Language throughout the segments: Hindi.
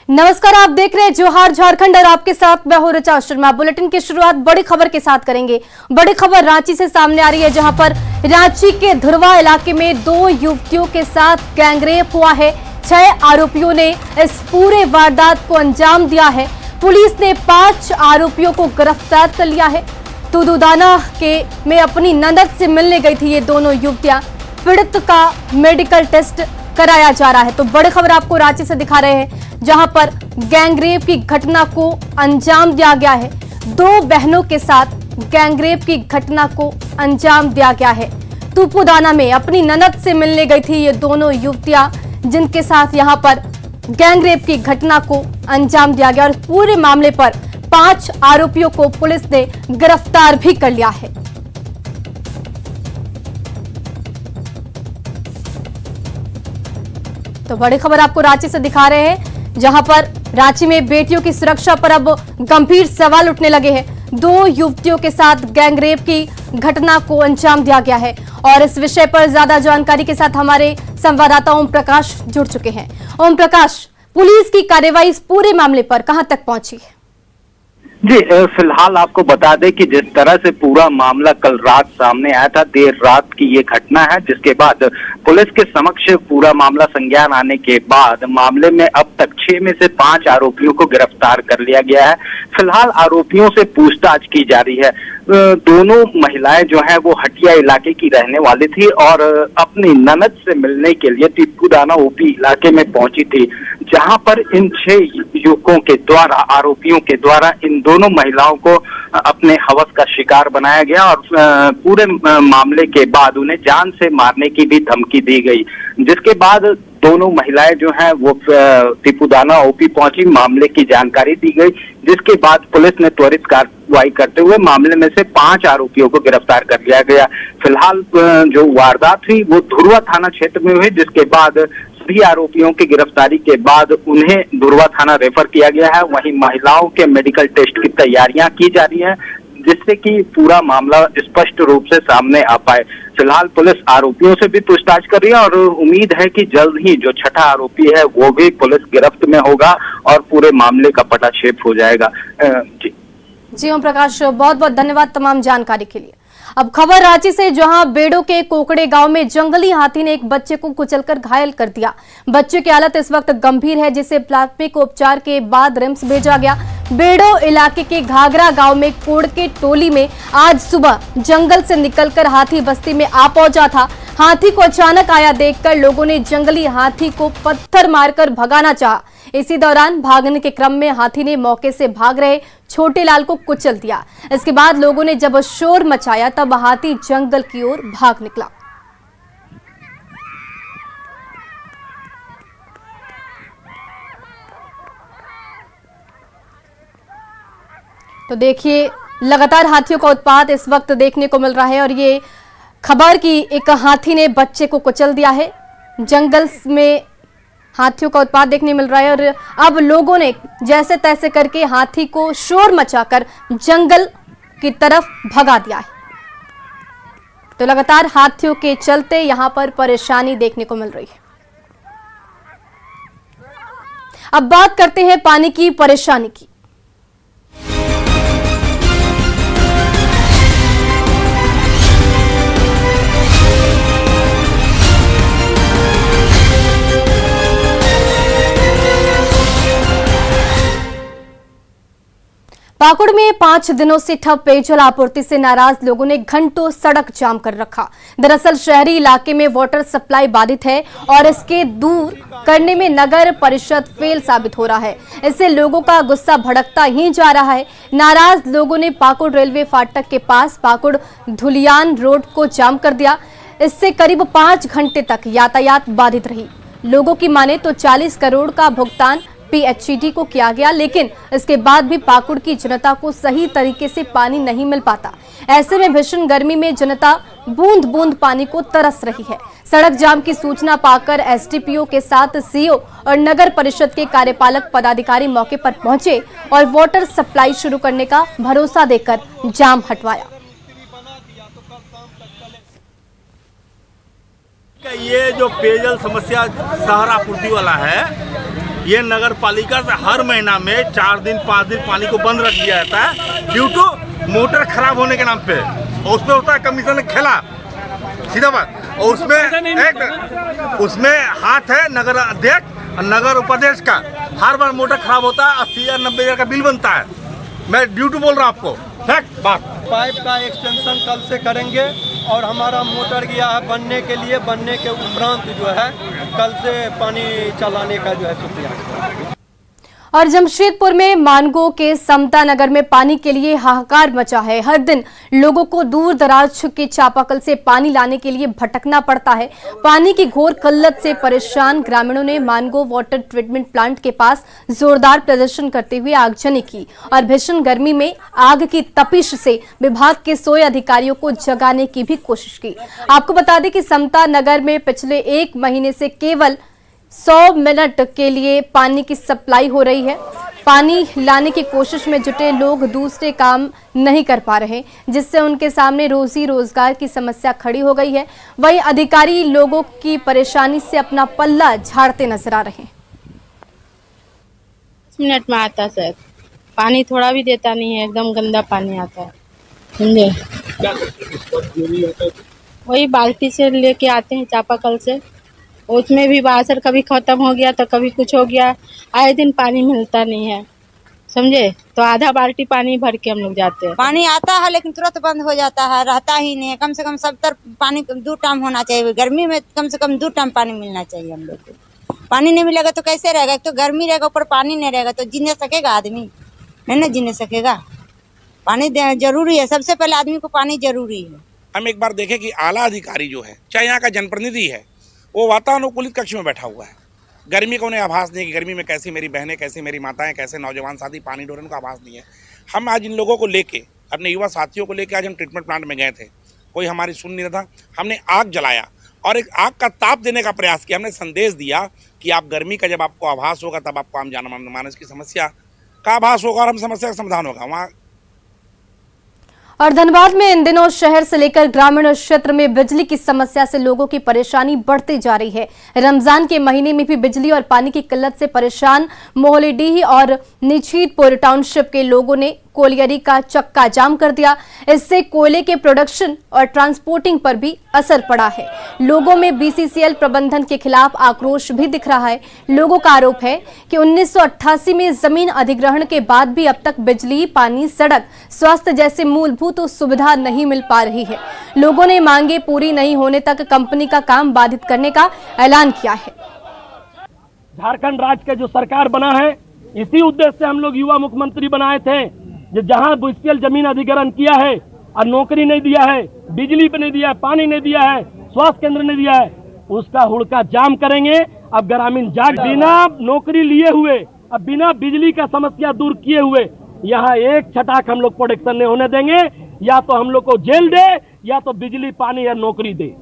नमस्कार, आप देख रहे हैं जोहार झारखंड और आपके साथ मैं हूं ऋचा शर्मा। बुलेटिन की शुरुआत बड़ी खबर के साथ करेंगे। बड़ी खबर रांची से सामने आ रही है, जहां पर रांची के धुरवा इलाके में 2 युवतियों के साथ गैंगरेप हुआ है। 6 आरोपियों ने इस पूरे वारदात को अंजाम दिया है। पुलिस ने 5 आरोपियों को गिरफ्तार कर लिया है। तुदुदाना में अपनी ननद से मिलने गई थी ये दोनों युवतियां। पीड़ित का मेडिकल टेस्ट कराया जा रहा है। तो बड़ी खबर आपको रांची से दिखा रहे हैं, जहां पर गैंगरेप की घटना को अंजाम दिया गया है। 2 बहनों के साथ गैंगरेप की घटना को अंजाम दिया गया है। तुपुदाना में अपनी ननद से मिलने गई थी ये दोनों युवतियां, जिनके साथ यहां पर गैंगरेप की घटना को अंजाम दिया गया और पूरे मामले पर 5 आरोपियों को पुलिस ने गिरफ्तार भी कर लिया है। तो बड़ी खबर आपको रांची से दिखा रहे हैं, जहां पर रांची में बेटियों की सुरक्षा पर अब गंभीर सवाल उठने लगे हैं। 2 युवतियों के साथ गैंगरेप की घटना को अंजाम दिया गया है और इस विषय पर ज्यादा जानकारी के साथ हमारे संवाददाता ओम प्रकाश जुड़ चुके हैं। ओम प्रकाश, पुलिस की कार्रवाई इस पूरे मामले पर कहां तक पहुंची है? जी, फिलहाल आपको बता दें कि जिस तरह से पूरा मामला कल रात सामने आया था, देर रात की ये घटना है, जिसके बाद पुलिस के समक्ष पूरा मामला संज्ञान आने के बाद मामले में अब तक 6 में से 5 आरोपियों को गिरफ्तार कर लिया गया है। फिलहाल आरोपियों से पूछताछ की जा रही है। दोनों महिलाएं जो हैं वो हटिया इलाके की रहने वाली थी और अपनी ननद से मिलने के लिए तुपुदाना ओपी इलाके में पहुंची थी, जहां पर इन 6 युवकों के द्वारा, आरोपियों के द्वारा इन दोनों महिलाओं को अपने हवस का शिकार बनाया गया और पूरे मामले के बाद उन्हें जान से मारने की भी धमकी दी गई, जिसके बाद दोनों महिलाएं जो हैं वो तुपुदाना ओपी पहुंची, मामले की जानकारी दी गई, जिसके बाद पुलिस ने त्वरित कार्रवाई करते हुए मामले में से 5 आरोपियों को गिरफ्तार कर लिया गया। फिलहाल जो वारदात हुई वो धुरवा थाना क्षेत्र में हुई, जिसके बाद सभी आरोपियों की गिरफ्तारी के बाद उन्हें धुरवा थाना रेफर किया गया है। वहीं महिलाओं के मेडिकल टेस्ट की तैयारियां की जा रही हैं, जिससे कि पूरा मामला स्पष्ट रूप से सामने आ पाए। फिलहाल पुलिस आरोपियों से भी पूछताछ कर रही है और उम्मीद है कि जल्द ही जो 6ठा आरोपी है वो भी पुलिस गिरफ्त में होगा और पूरे मामले का पटाक्षेप हो जाएगा। जी ओम प्रकाश, बहुत बहुत धन्यवाद तमाम जानकारी के लिए। अब खबर रांची से, जहां बेड़ो के कोकड़े गांव में जंगली हाथी ने एक बच्चे को कुचलकर घायल कर दिया। बच्चे की हालत इस वक्त गंभीर है, जिसे प्राथमिक उपचार के बाद रिम्स भेजा गया। बेड़ो इलाके के घाघरा गांव में कोड़ के टोली में आज सुबह जंगल से निकलकर हाथी बस्ती में आ पहुंचा था। हाथी को अचानक आया देखकर लोगों ने जंगली हाथी को पत्थर मारकर भगाना चाहा। इसी दौरान भागने के क्रम में हाथी ने मौके से भाग रहे छोटे लाल को कुचल दिया। इसके बाद लोगों ने जब शोर मचाया तब हाथी जंगल की ओर भाग निकला। तो देखिए, लगातार हाथियों का उत्पात इस वक्त देखने को मिल रहा है और ये खबर कि एक हाथी ने बच्चे को कुचल दिया है। जंगल में हाथियों का उत्पात देखने मिल रहा है और अब लोगों ने जैसे तैसे करके हाथी को शोर मचाकर जंगल की तरफ भगा दिया है। तो लगातार हाथियों के चलते यहां पर परेशानी देखने को मिल रही है। अब बात करते हैं पानी की परेशानी की। पाकुड़ में 5 दिनों से ठप पेयजल आपूर्ति से नाराज लोगों ने घंटों सड़क जाम कर रखा। दरअसल शहरी इलाके में वाटर सप्लाई बाधित है और इसके दूर करने में नगर परिषद फेल साबित हो रहा है। इससे लोगों का गुस्सा भड़कता ही जा रहा है। नाराज लोगों ने पाकुड़ रेलवे फाटक के पास पाकुड़ धुलियान रोड को जाम कर दिया। इससे करीब 5 घंटे तक यातायात बाधित रही। लोगों की माने तो 40 करोड़ का भुगतान PHCD को किया गया, लेकिन इसके बाद भी पाकुड़ की जनता को सही तरीके से पानी नहीं मिल पाता। ऐसे में भीषण गर्मी में जनता बूंद बूंद पानी को तरस रही है। सड़क जाम की सूचना पाकर SDPO के साथ CO और नगर परिषद के कार्यपालक पदाधिकारी मौके पर पहुंचे और वाटर सप्लाई शुरू करने का भरोसा देकर जाम हटवाया। ये जो पेयजल समस्या शहर आपूर्ति वाला है, ये नगर पालिका से हर महीना में 4 दिन 5 दिन पानी को बंद रख दिया जाता है ड्यू टू मोटर खराब होने के नाम पे। और उसमें होता है कमीशन खेला, सीधा बात। और उसमें हाथ है नगर अध्यक्ष और नगर उपाध्यक्ष का। हर बार मोटर खराब होता है, 80,000 90,000 का बिल बनता है। मैं ड्यू टू बोल रहा हूँ आपको, फैक्ट बात। पाइप का एक्सटेंशन कल से करेंगे और हमारा मोटर गया है बनने के लिए। बनने के उपरांत जो है कल से पानी चलाने का जो है शुक्रिया। और जमशेदपुर में मानगो के समता नगर में पानी के लिए हाहाकार मचा है। हर दिन लोगों को दूर दराज के चापाकल से पानी लाने के लिए भटकना पड़ता है। पानी की घोर किल्लत से परेशान ग्रामीणों ने मानगो वाटर ट्रीटमेंट प्लांट के पास जोरदार प्रदर्शन करते हुए आगजनी की और भीषण गर्मी में आग की तपिश से विभाग के सोए अधिकारियों को जगाने की भी कोशिश की। आपको बता दें कि समता नगर में पिछले 1 महीने से केवल 100 मिनट के लिए पानी की सप्लाई हो रही है। पानी लाने की कोशिश में जुटे लोग दूसरे काम नहीं कर पा रहे, जिससे उनके सामने रोजी रोजगार की समस्या खड़ी हो गई है। वहीं अधिकारी लोगों की परेशानी से अपना पल्ला झाड़ते नजर आ रहे हैं। 10 मिनट में आता सर, पानी थोड़ा भी देता नहीं है, एकदम गंदा पानी आता है, समझे। वही बाल्टी से लेके आते हैं चापाकल से, उसमें भी वासर कभी खत्म हो गया तो कभी कुछ हो गया। आए दिन पानी मिलता नहीं है, समझे। तो आधा बाल्टी पानी भर के हम लोग जाते हैं। पानी आता है लेकिन तुरंत बंद हो जाता है, रहता ही नहीं है। कम से कम सब तरफ पानी 2 टाइम होना चाहिए। गर्मी में कम से कम 2 टाइम पानी मिलना चाहिए हम लोग को। पानी नहीं मिलेगा तो कैसे रहेगा? एक तो गर्मी रहेगा, ऊपर पानी नहीं रहेगा तो जीने सकेगा आदमी? नहीं ना जीने सकेगा। पानी जरूरी है, सबसे पहले आदमी को पानी जरूरी है। हम एक बार देखें कि आला अधिकारी जो है, चाहे यहाँ का जनप्रतिनिधि है, वो वातानुकूलित कक्ष में बैठा हुआ है। गर्मी का उन्हें आभास नहीं है कि गर्मी में कैसी मेरी बहनें, कैसे मेरी माताएं, कैसे नौजवान साथी पानी डोरने का आभास नहीं है। हम आज इन लोगों को लेके, अपने युवा साथियों को लेके आज हम ट्रीटमेंट प्लांट में गए थे। कोई हमारी सुन नहीं रहा था। हमने आग जलाया और एक आग का ताप देने का प्रयास किया। हमने संदेश दिया कि आप गर्मी का जब आपको आभास होगा तब आपको आम जनमानस की समस्या का आभास होगा और हम समस्या का समाधान होगा। वहाँ और धनबाद में इन दिनों शहर से लेकर ग्रामीण क्षेत्र में बिजली की समस्या से लोगों की परेशानी बढ़ती जा रही है। रमजान के महीने में भी बिजली और पानी की किल्लत से परेशान मोहल्लेडीह और निछीतपुर टाउनशिप के लोगों ने कोलियरी का चक्का जाम कर दिया। इससे कोयले के प्रोडक्शन और ट्रांसपोर्टिंग पर भी असर पड़ा है। लोगों में बीसीसीएल प्रबंधन के खिलाफ आक्रोश भी दिख रहा है। लोगों का आरोप है कि 1988 में जमीन अधिग्रहण के बाद भी अब तक बिजली, पानी, सड़क, स्वास्थ्य जैसे मूलभूत सुविधा नहीं मिल पा रही है। लोगों ने मांगे पूरी नहीं होने तक कंपनी का काम बाधित करने का ऐलान किया है। झारखंड राज्य का जो सरकार बना है, इसी उद्देश्य से हम लोग युवा मुख्यमंत्री बनाए थे। जहां बीसीसीएल जमीन अधिग्रहण किया है और नौकरी नहीं दिया है, बिजली पे नहीं दिया है, पानी नहीं दिया है, स्वास्थ्य केंद्र नहीं दिया है, उसका हुड़का जाम करेंगे। अब ग्रामीण जाग बिना नौकरी लिए हुए, अब बिना बिजली का समस्या दूर किए हुए यहाँ एक छटाक हम लोग प्रोडक्शन नहीं होने देंगे। या तो हम लोग को जेल दे या तो बिजली, पानी या नौकरी दे।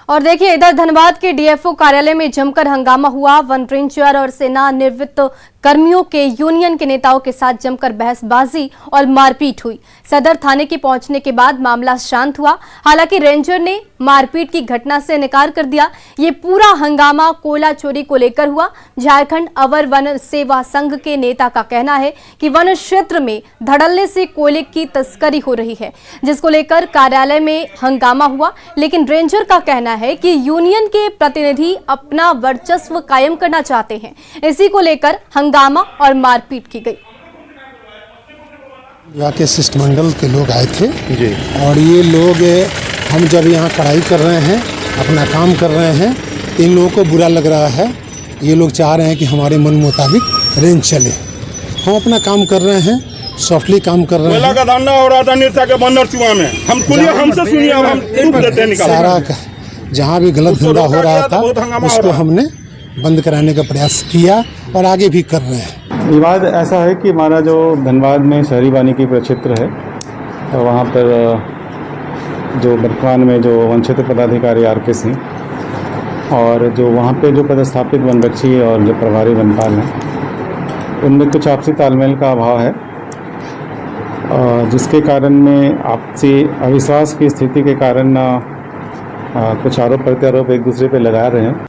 और देखिए, इधर धनबाद के डीएफओ कार्यालय में जमकर हंगामा हुआ। वन रेंजर और सेना निवृत्त कर्मियों के यूनियन के नेताओं के साथ जमकर बहसबाजी और मारपीट हुई। सदर थाने के पहुंचने के बाद मामला शांत हुआ। हालांकि रेंजर ने मारपीट की घटना से इनकार कर दिया। ये पूरा हंगामा कोयला चोरी को लेकर हुआ। झारखंड अवर वन सेवा संघ के नेता का कहना है कि वन क्षेत्र में धड़ल्ले से कोयले की तस्करी हो रही है, जिसको लेकर कार्यालय में हंगामा हुआ। लेकिन रेंजर का कहना है कि यूनियन के प्रतिनिधि अपना वर्चस्व कायम करना चाहते हैं। इसी को लेकर हंगामा और मारपीट की गई। यहाँ के शिष्टमंडल के लोग आए थे जी, और ये लोग हम जब यहाँ पढ़ाई कर रहे हैं, अपना काम कर रहे हैं, इन लोगों को बुरा लग रहा है। ये लोग चाह रहे हैं कि हमारे मन मुताबिक रेंज चले। हम अपना काम कर रहे हैं, सॉफ्टली काम कर रहे हैं। का धंधा हो रहा था निरसा के बंदर चुआ में, हम हमसे सुनिए, अब हम देते हैं निकाल। सारा जहाँ भी गलत धंधा हो रहा था उसको हमने बंद कराने का प्रयास किया और आगे भी कर रहे हैं। विवाद ऐसा है कि हमारा जो धनबाद में शहरी वानिकी प्रक्षेत्र है, तो वहाँ पर जो वर्तमान में जो वन क्षेत्र पदाधिकारी आर के सिंह, और जो वहाँ पे जो पदस्थापित वनरक्षी और जो प्रभारी वनपाल हैं उनमें कुछ आपसी तालमेल का अभाव है, जिसके कारण में आपसी अविश्वास की स्थिति के कारण कुछ आरोप प्रत्यारोप एक दूसरे पे लगा रहे हैं।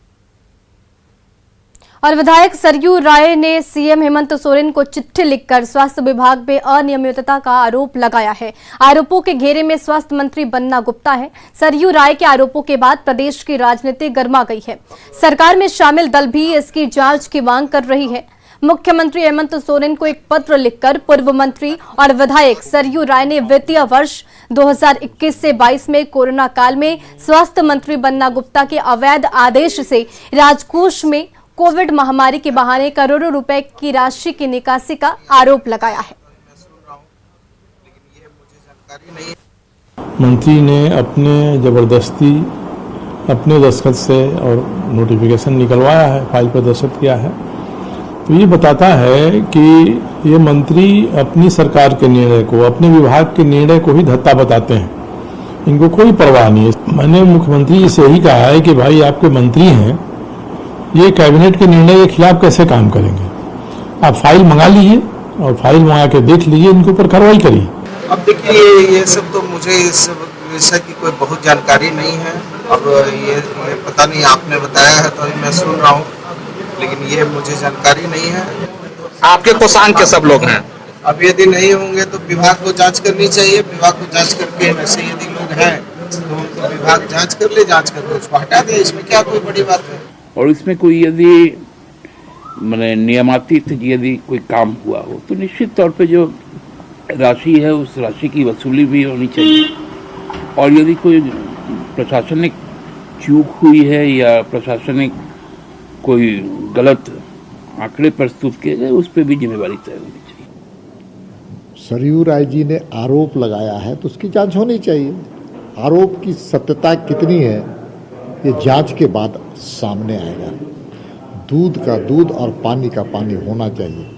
और विधायक सरयू राय ने सीएम हेमंत सोरेन को चिट्ठी लिखकर स्वास्थ्य विभाग में अनियमितता का आरोप लगाया है। आरोपों के घेरे में स्वास्थ्य मंत्री बन्ना गुप्ता है। सरयू राय के आरोपों के बाद प्रदेश की राजनीति गर्मा गई है। सरकार में शामिल दल भी इसकी जांच की मांग कर रही है। मुख्यमंत्री हेमंत सोरेन को एक पत्र लिखकर पूर्व मंत्री और विधायक सरयू राय ने वित्तीय वर्ष 2021 से 22 में कोरोना काल में स्वास्थ्य मंत्री बन्ना गुप्ता के अवैध आदेश से राजकोष में कोविड महामारी के बहाने करोड़ों रुपए की राशि की निकासी का आरोप लगाया है। मंत्री ने अपने जबरदस्ती अपने दस्तखत से और नोटिफिकेशन निकलवाया है, फाइल पर दस्तखत किया है, तो ये बताता है कि ये मंत्री अपनी सरकार के निर्णय को, अपने विभाग के निर्णय को ही धत्ता बताते हैं। इनको कोई परवाह नहीं है। मैंने मुख्यमंत्री जी से यही कहा है कि भाई आपके मंत्री हैं, ये कैबिनेट के निर्णय के खिलाफ कैसे काम करेंगे? आप फाइल मंगा लीजिए और फाइल मंगा के देख लीजिए, इनके ऊपर कार्रवाई करिए। अब देखिए ये सब तो मुझे इस विषय की कोई बहुत जानकारी नहीं है। अब ये पता नहीं, आपने बताया है तो मैं सुन रहा हूँ, लेकिन ये मुझे जानकारी नहीं है। आपके कोषांग के सब लोग हैं। अब यदि नहीं होंगे तो विभाग को जांच करनी चाहिए। विभाग को जांच करके वैसे यदि लोग हैं तो उनको विभाग जांच कर ले, जांच करके उसको हटा दे। इसमें क्या कोई बड़ी बात है? और इसमें कोई यदि मैंने नियमातीत यदि कोई काम हुआ हो तो निश्चित तौर पे जो राशि है उस राशि की वसूली भी होनी चाहिए। और यदि कोई प्रशासनिक चूक हुई है या प्रशासनिक कोई गलत आंकड़े प्रस्तुत किए गए, उस पर भी जिम्मेवारी तय होनी चाहिए। सरयू राय जी ने आरोप लगाया है तो उसकी जांच होनी चाहिए। आरोप की सत्यता कितनी है ये जांच के बाद सामने आएगा। दूध का दूध और पानी का पानी होना चाहिए।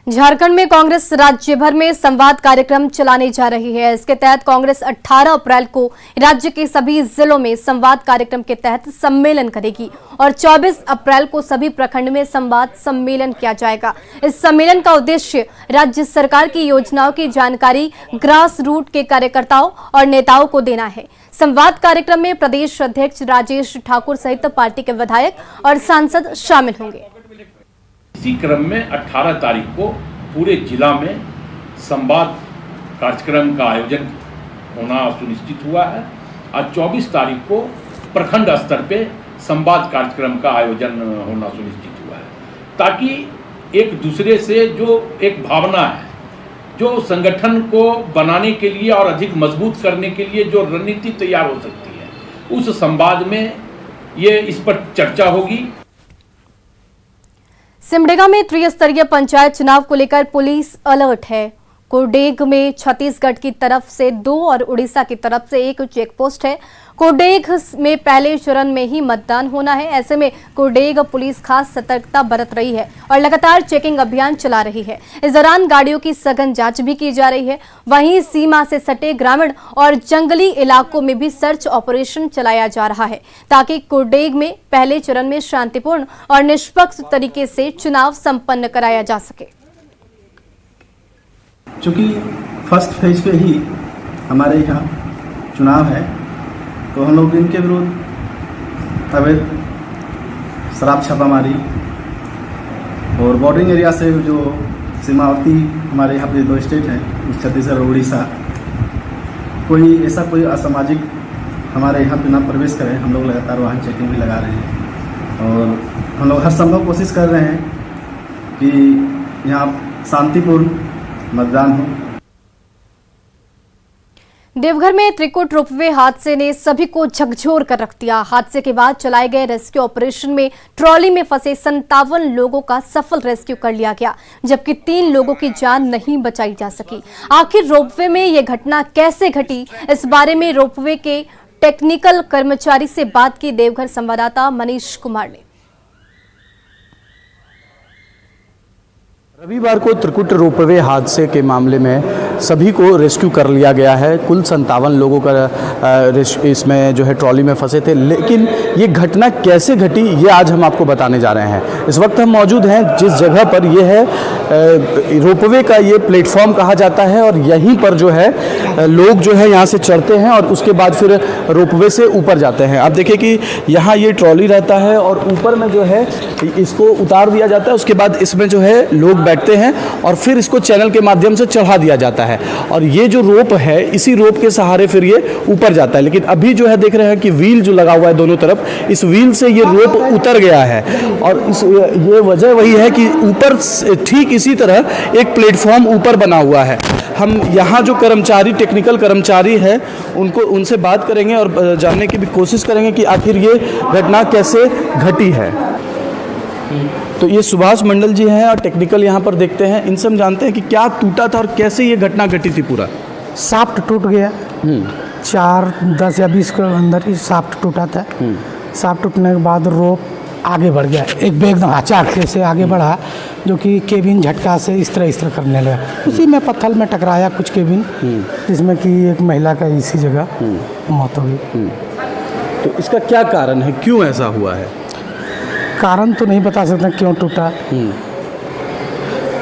झारखंड में कांग्रेस राज्य भर में संवाद कार्यक्रम चलाने जा रही है। इसके तहत कांग्रेस 18 अप्रैल को राज्य के सभी जिलों में संवाद कार्यक्रम के तहत सम्मेलन करेगी और 24 अप्रैल को सभी प्रखंड में संवाद सम्मेलन किया जाएगा। इस सम्मेलन का उद्देश्य राज्य सरकार की योजनाओं की जानकारी ग्रास रूट के कार्यकर्ताओं और नेताओं को देना है। संवाद कार्यक्रम में प्रदेश अध्यक्ष राजेश ठाकुर सहित पार्टी के विधायक और सांसद शामिल होंगे। इसी क्रम में 18 तारीख को पूरे जिला में संवाद कार्यक्रम का आयोजन होना सुनिश्चित हुआ है और 24 तारीख को प्रखंड स्तर पे संवाद कार्यक्रम का आयोजन होना सुनिश्चित हुआ है, ताकि एक दूसरे से जो एक भावना है, जो संगठन को बनाने के लिए और अधिक मजबूत करने के लिए जो रणनीति तैयार हो सकती है, उस संवाद में ये इस पर चर्चा होगी। सिमडेगा में त्रिस्तरीय पंचायत चुनाव को लेकर पुलिस अलर्ट है। कोडेग में छत्तीसगढ़ की तरफ से 2 और उड़ीसा की तरफ से 1 चेक पोस्ट है। कोडेग में पहले चरण में ही मतदान होना है। ऐसे में कोडेग पुलिस खास सतर्कता बरत रही है और लगातार चेकिंग अभियान चला रही है। इस दौरान गाड़ियों की सघन जांच भी की जा रही है। वहीं सीमा से सटे ग्रामीण और जंगली इलाकों में भी सर्च ऑपरेशन चलाया जा रहा है ताकि कोडेग में पहले चरण में शांतिपूर्ण और निष्पक्ष तरीके से चुनाव संपन्न कराया जा सके। चूँकि फर्स्ट फेज पे ही हमारे यहाँ चुनाव है तो हम लोग इनके विरुद्ध अवैध शराब छापामारी और बॉर्डरिंग एरिया से जो सीमावर्ती हमारे यहाँ पे 2 स्टेट हैं, छत्तीसगढ़ और उड़ीसा, कोई ऐसा कोई असामाजिक हमारे यहाँ पे ना प्रवेश करे, हम लोग लगातार वाहन चेकिंग भी लगा रहे हैं और हम लोग हर संभव कोशिश कर रहे हैं कि यहाँ शांतिपूर्ण मतदान हो। देवघर में त्रिकुट रोपवे हादसे ने सभी को झकझोर कर रख दिया। हादसे के बाद चलाए गए रेस्क्यू ऑपरेशन में ट्रॉली में फंसे 57 लोगों का सफल रेस्क्यू कर लिया गया, जबकि 3 लोगों की जान नहीं बचाई जा सकी। आखिर रोपवे में यह घटना कैसे घटी, इस बारे में रोपवे के टेक्निकल कर्मचारी से बात की देवघर संवाददाता मनीष कुमार ने। रविवार को त्रिकुट रोपवे हादसे के मामले में सभी को रेस्क्यू कर लिया गया है। कुल 57 लोगों का इसमें जो है ट्रॉली में फंसे थे। लेकिन ये घटना कैसे घटी ये आज हम आपको बताने जा रहे हैं। इस वक्त हम मौजूद हैं जिस जगह पर ये है रोपवे का ये प्लेटफॉर्म कहा जाता है और यहीं पर जो है लोग जो है यहाँ से चढ़ते हैं और उसके बाद फिर रोपवे से ऊपर जाते हैं। आप देखिए कि यहाँ ये ट्रॉली रहता है और ऊपर में जो है इसको उतार दिया जाता है। उसके बाद इसमें जो है लोग बैठते हैं और फिर इसको चैनल के माध्यम से चढ़ा दिया जाता है और ये जो रोप है इसी रोप के सहारे फिर ये ऊपर जाता है। लेकिन अभी जो है देख रहे हैं कि व्हील जो लगा हुआ है दोनों तरफ, इस व्हील से ये रोप उतर गया है और ये वजह वही है कि ऊपर ठीक इसी तरह एक प्लेटफॉर्म ऊपर बना हुआ है। हम यहाँ जो कर्मचारी टेक्निकल कर्मचारी है उनसे बात करेंगे और जानने की भी कोशिश करेंगे कि आखिर ये घटना कैसे घटी है। तो ये सुभाष मंडल जी हैं और टेक्निकल यहाँ पर देखते हैं, इनसे हम जानते हैं कि क्या टूटा था और कैसे ये घटना घटी थी। पूरा शाफ्ट टूट गया, 4, 10 या 20 के अंदर ही शाफ्ट टूटा था। शाफ्ट टूटने के बाद रोप आगे बढ़ गया, एक बेग अचानक से आगे बढ़ा जो कि केबिन झटका से इस तरह करने लगा। उसी में पत्थर में टकराया कुछ केबिन, जिसमें कि एक महिला का इसी जगह मौत हो गई। तो इसका क्या कारण है, क्यों ऐसा हुआ है? कारण तो नहीं बता सकते क्यों टूटा,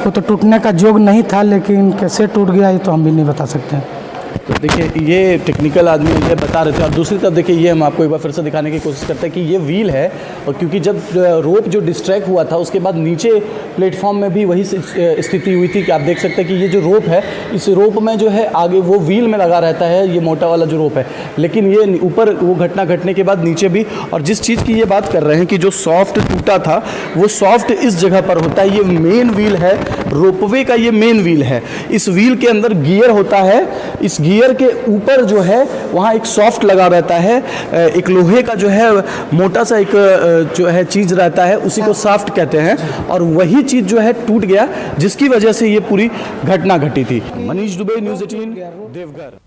वो तो टूटने का योग नहीं था, लेकिन कैसे टूट गया ये तो हम भी नहीं बता सकते। तो देखिए ये टेक्निकल आदमी ये बता रहे थे और दूसरी तरफ देखिए ये हम आपको एक बार फिर से दिखाने की कोशिश करते हैं कि ये व्हील है और क्योंकि जब रोप जो डिस्ट्रैक्ट हुआ था उसके बाद नीचे प्लेटफॉर्म में भी वही स्थिति हुई थी कि आप देख सकते हैं कि ये जो रोप है इस रोप में जो है आगे वो व्हील में लगा रहता है, ये मोटा वाला जो रोप है, लेकिन ये ऊपर वो घटना घटने के बाद नीचे भी। और जिस चीज़ की ये बात कर रहे हैं कि जो सॉफ्ट टूटा था वो सॉफ्ट इस जगह पर होता है। ये मेन व्हील है रोपवे का, ये मेन व्हील है। इस व्हील के अंदर गियर होता है, इस गियर के ऊपर जो है वहाँ एक सॉफ्ट लगा रहता है, एक लोहे का जो है मोटा सा एक जो है चीज़ रहता है, उसी को सॉफ्ट कहते हैं और वही चीज़ जो है टूट गया जिसकी वजह से ये पूरी घटना घटी थी। मनीष दुबे, न्यूज़ 18, देवघर।